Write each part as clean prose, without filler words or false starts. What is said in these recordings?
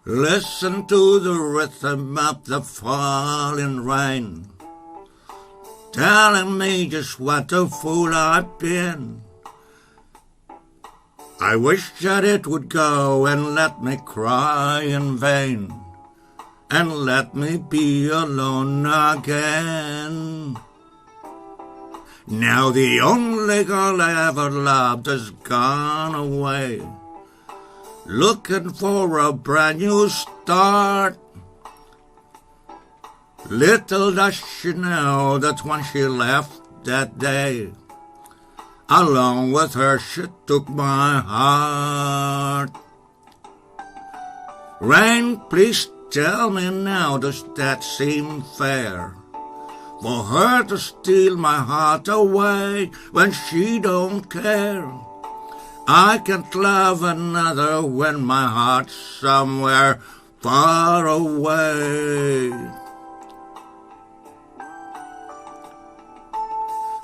Listen to the rhythm of the falling rain, telling me just what a fool I've been. I wish that it would go and let me cry in vain, and let me be alone again. Now the only girl I ever loved has gone away, looking for a brand new start. Little does she know that when she left that day, along with her she took my heart. Rain, please tell me now, does that seem fair? For her to steal my heart away when she don't care. I can't love another when my heart's somewhere far away.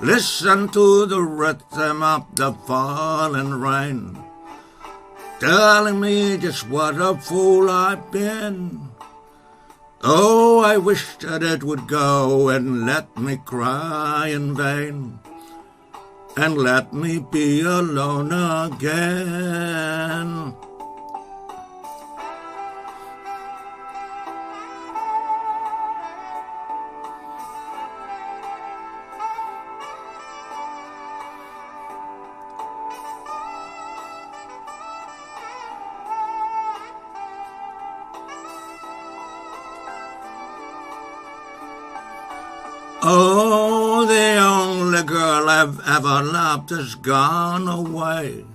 Listen to the rhythm of the falling rain, telling me just what a fool I've been. Oh, I wish that it would go and let me cry in vain, and let me be alone again. Oh, the only girl I've ever loved has gone away,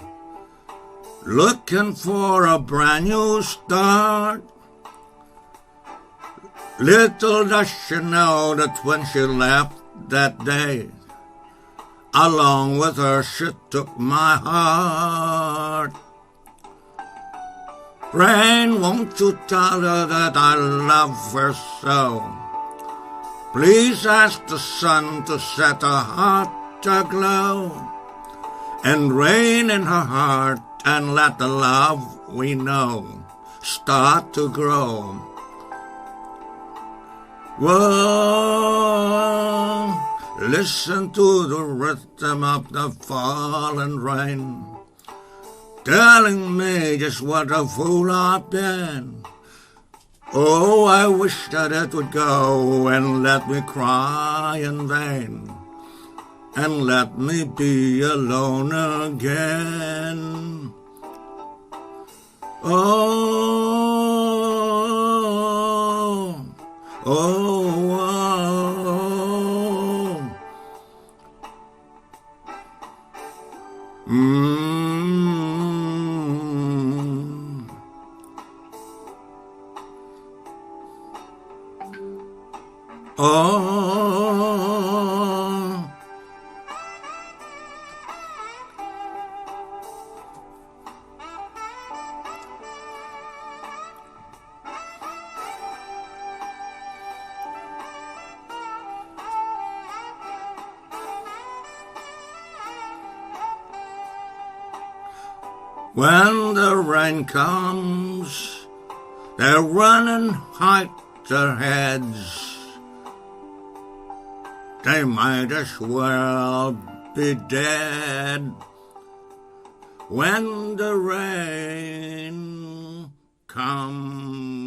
looking for a brand new start. Little does she know that when she left that day, along with her she took my heart. Rain, won't you tell her that I love her so? Please ask the sun to set her heart aglow, and rain in her heart, and let the love we know start to grow. Whoa, listen to the rhythm of the falling rain, telling me just what a fool I've been. Oh, I wish that it would go and let me cry in vain, and let me be alone again. Oh, oh, oh. Oh, when the rain comes, they're running hide their heads. They might as well be dead. When the rain comes.